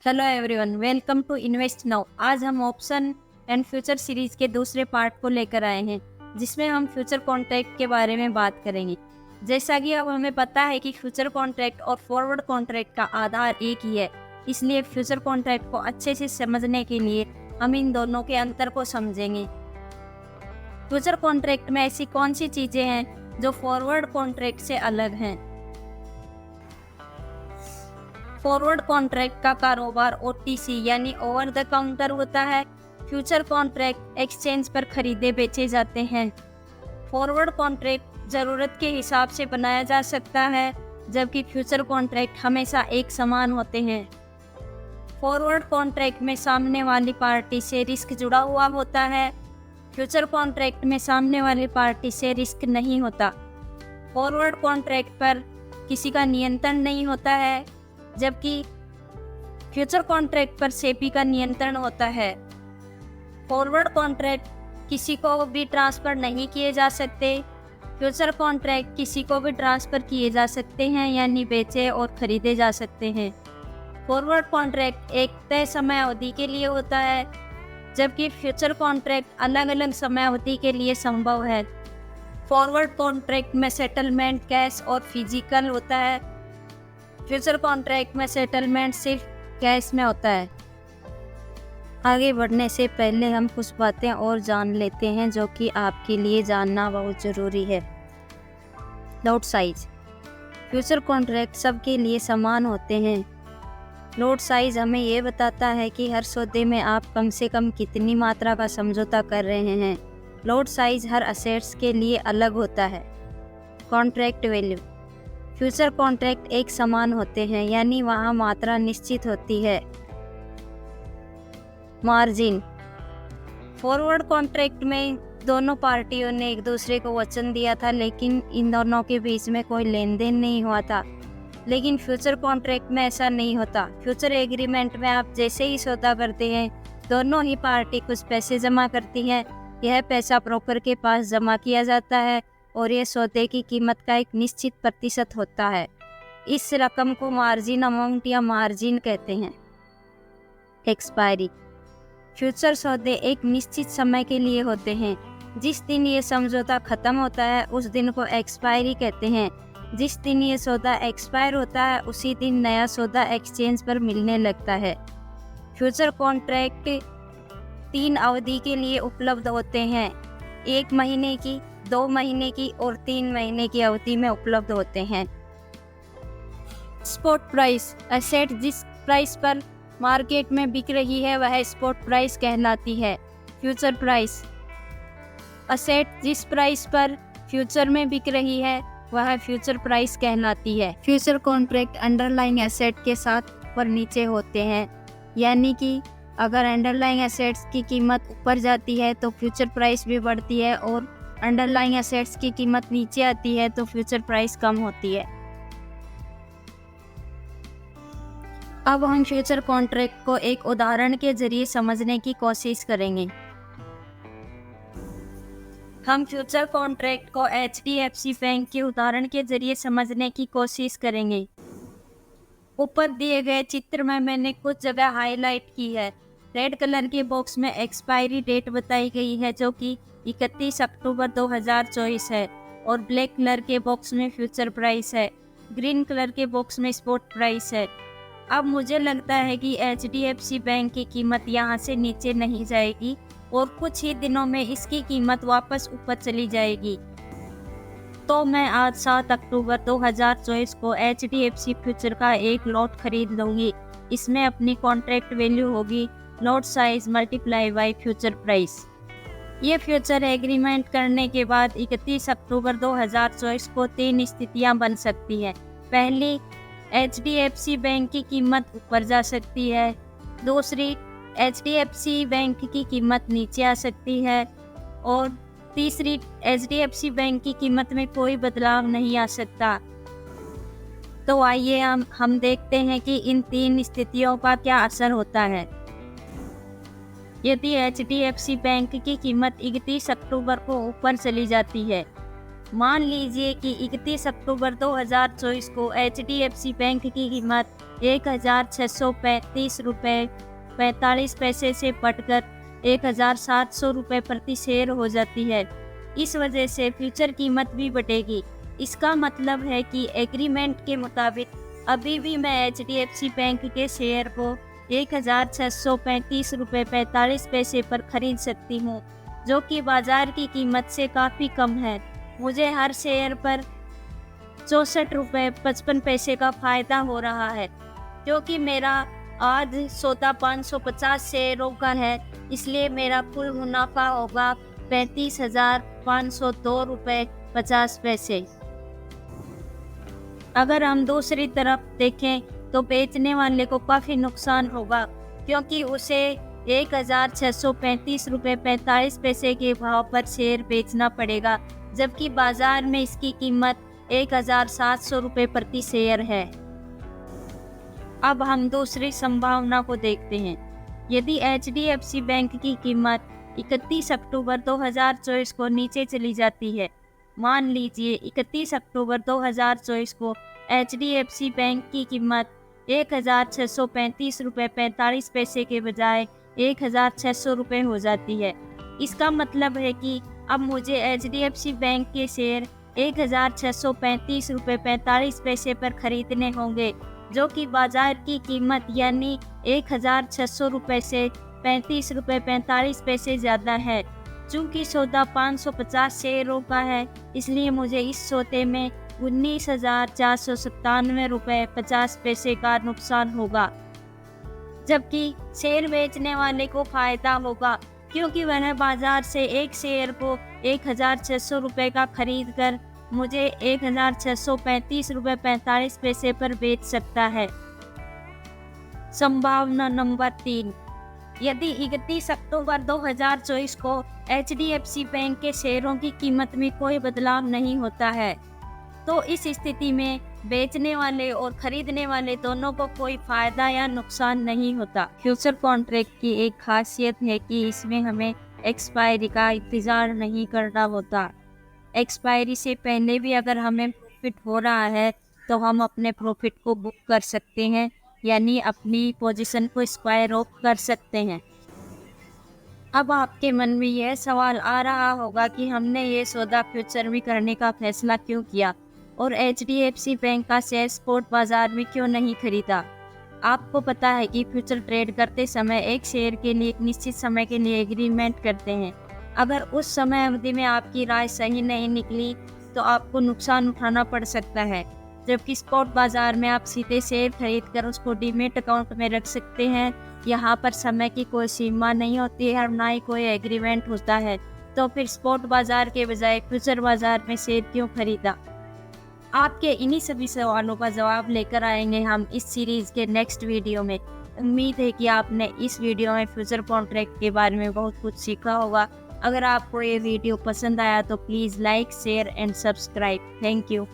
Hello everyone, welcome to invest now. आज हम option and future series के दूसरे पार्ट को लेकर आए हैं, जिसमें हम फ्यूचर कॉन्ट्रैक्ट के बारे में बात करेंगे। जैसा कि अब हमें पता है कि फ्यूचर कॉन्ट्रैक्ट और फॉरवर्ड कॉन्ट्रैक्ट का आधार एक ही है, इसलिए फ्यूचर कॉन्ट्रैक्ट को अच्छे से समझने के लिए हम इन दोनों के अंतर को समझेंगे। फ्यूचर कॉन्ट्रैक्ट में ऐसी कौन सी चीज़ें हैं जो फॉरवर्ड कॉन्ट्रैक्ट से अलग हैं? फॉरवर्ड कॉन्ट्रैक्ट का कारोबार OTC यानी ओवर द काउंटर होता है। फ्यूचर कॉन्ट्रैक्ट एक्सचेंज पर खरीदे बेचे जाते हैं। फॉरवर्ड कॉन्ट्रैक्ट ज़रूरत के हिसाब से बनाया जा सकता है, जबकि फ्यूचर कॉन्ट्रैक्ट हमेशा एक समान होते हैं। फॉरवर्ड कॉन्ट्रैक्ट में सामने वाली पार्टी से रिस्क जुड़ा हुआ होता है। फ्यूचर कॉन्ट्रैक्ट में सामने वाली पार्टी से रिस्क नहीं होता। फॉरवर्ड कॉन्ट्रैक्ट पर किसी का नियंत्रण नहीं होता है, जबकि फ्यूचर कॉन्ट्रैक्ट पर सेबी का नियंत्रण होता है। फॉरवर्ड कॉन्ट्रैक्ट किसी को भी ट्रांसफ़र नहीं किए जा सकते। फ्यूचर कॉन्ट्रैक्ट किसी को भी ट्रांसफ़र किए जा सकते हैं, यानी बेचे और खरीदे जा सकते हैं। फॉरवर्ड कॉन्ट्रैक्ट एक तय समय अवधि के लिए होता है, जबकि फ्यूचर कॉन्ट्रैक्ट अलग अलग समय अवधि के लिए संभव है। फॉरवर्ड कॉन्ट्रैक्ट में सेटलमेंट कैश और फिजिकल होता है। फ्यूचर कॉन्ट्रैक्ट में सेटलमेंट सिर्फ कैश में होता है। आगे बढ़ने से पहले हम कुछ बातें और जान लेते हैं जो कि आपके लिए जानना बहुत ज़रूरी है। Lot size. फ्यूचर कॉन्ट्रैक्ट सबके लिए समान होते हैं। लॉट साइज हमें ये बताता है कि हर सौदे में आप कम से कम कितनी मात्रा का समझौता कर रहे हैं। लॉट साइज हर असेट्स के लिए अलग होता है। Contract value. फ्यूचर कॉन्ट्रैक्ट एक समान होते हैं, यानी वहाँ मात्रा निश्चित होती है। मार्जिन। फॉरवर्ड कॉन्ट्रैक्ट में दोनों पार्टियों ने एक दूसरे को वचन दिया था, लेकिन इन दोनों के बीच में कोई लेन देन नहीं हुआ था। लेकिन फ्यूचर कॉन्ट्रैक्ट में ऐसा नहीं होता। फ्यूचर एग्रीमेंट में आप जैसे ही सौदा करते हैं, दोनों ही पार्टी कुछ पैसे जमा करती है। यह पैसा ब्रोकर के पास जमा किया जाता है और यह सौदे की कीमत का एक निश्चित प्रतिशत होता है। इस रकम को मार्जिन अमाउंट या मार्जिन कहते हैं। एक्सपायरी। फ्यूचर सौदे एक निश्चित समय के लिए होते हैं। जिस दिन ये समझौता खत्म होता है उस दिन को एक्सपायरी कहते हैं। जिस दिन ये सौदा एक्सपायर होता है उसी दिन नया सौदा एक्सचेंज पर मिलने लगता है। फ्यूचर कॉन्ट्रैक्ट 3 अवधि के लिए उपलब्ध होते हैं। 1 महीने की, 2 महीने की और 3 महीने की अवधि में उपलब्ध होते हैं। Spot price. एसेट जिस प्राइस पर मार्केट में बिक रही है वह स्पॉट प्राइस कहलाती है। Future price. एसेट जिस प्राइस पर फ्यूचर में बिक रही है वह फ्यूचर प्राइस कहलाती है। फ्यूचर कॉन्ट्रैक्ट अंडरलाइंग एसेट के साथ ऊपर नीचे होते हैं, यानी कि अगर अंडरलाइंग एसेट्स की कीमत ऊपर जाती है तो फ्यूचर प्राइस भी बढ़ती है, और अंडरलाइंग एसेट्स की कीमत नीचे आती है तो फ्यूचर प्राइस कम होती है। अब हम फ्यूचर कॉन्ट्रैक्ट को एक उदाहरण के जरिए समझने की कोशिश करेंगे। हम फ्यूचर कॉन्ट्रैक्ट को HDFC बैंक के उदाहरण के जरिए समझने की कोशिश करेंगे। ऊपर दिए गए चित्र में मैंने कुछ जगह हाईलाइट की है। रेड कलर के बॉक्स में एक्सपायरी डेट बताई गई है जो कि 31 अक्टूबर 2024 है, और ब्लैक कलर के बॉक्स में फ्यूचर प्राइस है। ग्रीन कलर के बॉक्स में स्पॉट प्राइस है। अब मुझे लगता है कि HDFC बैंक की कीमत यहाँ से नीचे नहीं जाएगी और कुछ ही दिनों में इसकी कीमत वापस ऊपर चली जाएगी। तो मैं आज 7 अक्टूबर 2024 को HDFC फ्यूचर का एक लॉट खरीद लूँगी। इसमें अपनी कॉन्ट्रैक्ट वैल्यू होगी lot size multiply by future price. ये फ्यूचर एग्रीमेंट करने के बाद 31 अक्टूबर 2024 को 3 स्थितियाँ बन सकती हैं। पहली, HDFC बैंक की कीमत ऊपर जा सकती है। दूसरी, HDFC बैंक की कीमत नीचे आ सकती है। और तीसरी, HDFC बैंक की कीमत में कोई बदलाव नहीं आ सकता। तो आइए हम देखते हैं कि इन 3 स्थितियों का क्या असर होता है। यदि HDFC बैंक की कीमत 31 अक्टूबर को ऊपर चली जाती है मान लीजिए कि 31 अक्टूबर 2024 को HDFC बैंक की कीमत 1635 रुपये 45 पैसे से बढ़कर 1700 रुपये प्रति शेयर हो जाती है। इस वजह से फ्यूचर कीमत भी बढ़ेगी। इसका मतलब है कि एग्रीमेंट के मुताबिक अभी भी मैं HDFC बैंक के शेयर को 1635 रुपये 45 पैसे पर खरीद सकती हूँ, जो कि बाजार की कीमत से काफ़ी कम है। मुझे हर शेयर पर 64 रुपये 55 पैसे का फ़ायदा हो रहा है। क्योंकि मेरा आज सौदा 550 शेयरों का है, इसलिए मेरा कुल मुनाफा होगा 35,502 रुपये 50 पैसे। अगर हम दूसरी तरफ देखें तो बेचने वाले को काफ़ी नुकसान होगा, क्योंकि उसे 1635 रुपये 45 पैसे के भाव पर शेयर बेचना पड़ेगा, जबकि बाजार में इसकी कीमत 1700 रुपये प्रति शेयर है। अब हम दूसरी संभावना को देखते हैं। यदि HDFC बैंक की कीमत 31 अक्टूबर 2024 को नीचे चली जाती है, मान लीजिए 31 अक्टूबर 2024 को HDFC बैंक की कीमत 1635 रुपये 45 पैसे के बजाय 1600 रुपये हो जाती है। इसका मतलब है कि अब मुझे HDFC बैंक के शेयर 1635 रुपये 45 पैसे पर खरीदने होंगे, जो कि बाजार की कीमत यानी 1600 रुपये से 35 रुपये 45 पैसे ज़्यादा है। चूँकि सौदा 550 शेयरों का है, इसलिए मुझे इस सौदे में 19,497 रुपये 50 पैसे का नुकसान होगा, जबकि शेयर बेचने वाले को फ़ायदा होगा, क्योंकि वह बाजार से एक शेयर को 1600 रुपये का खरीद कर मुझे 1635 रुपये 45 पैसे पर बेच सकता है। संभावना नंबर 3, यदि 31 अक्टूबर 2024 को HDFC बैंक के शेयरों की कीमत में कोई बदलाव नहीं होता है, तो इस स्थिति में बेचने वाले और खरीदने वाले दोनों को कोई फ़ायदा या नुकसान नहीं होता। फ्यूचर कॉन्ट्रैक्ट की एक खासियत है कि इसमें हमें एक्सपायरी का इंतज़ार नहीं करना होता। एक्सपायरी से पहले भी अगर हमें प्रॉफिट हो रहा है तो हम अपने प्रॉफिट को बुक कर सकते हैं, यानी अपनी पोजीशन को स्क्वायर ऑफ कर सकते हैं। अब आपके मन में यह सवाल आ रहा होगा कि हमने ये सौदा फ्यूचर में करने का फैसला क्यों किया और HDFC बैंक का शेयर स्पॉट बाजार में क्यों नहीं खरीदा। आपको पता है कि फ्यूचर ट्रेड करते समय एक शेयर के लिए एक निश्चित समय के लिए एग्रीमेंट करते हैं। अगर उस समय अवधि में आपकी राय सही नहीं निकली तो आपको नुकसान उठाना पड़ सकता है, जबकि स्पॉट बाजार में आप सीधे शेयर खरीद कर उसको डीमेट अकाउंट में रख सकते हैं। यहाँ पर समय की कोई सीमा नहीं होती है और ना ही कोई एग्रीमेंट होता है। तो फिर स्पॉट बाजार के बजाय फ्यूचर बाजार में शेयर क्यों खरीदा? आपके इन्हीं सभी सवालों का जवाब लेकर आएंगे हम इस सीरीज़ के नेक्स्ट वीडियो में। उम्मीद है कि आपने इस वीडियो में फ्यूचर कॉन्ट्रैक्ट के बारे में बहुत कुछ सीखा होगा। अगर आपको ये वीडियो पसंद आया तो please like, share and subscribe. Thank you.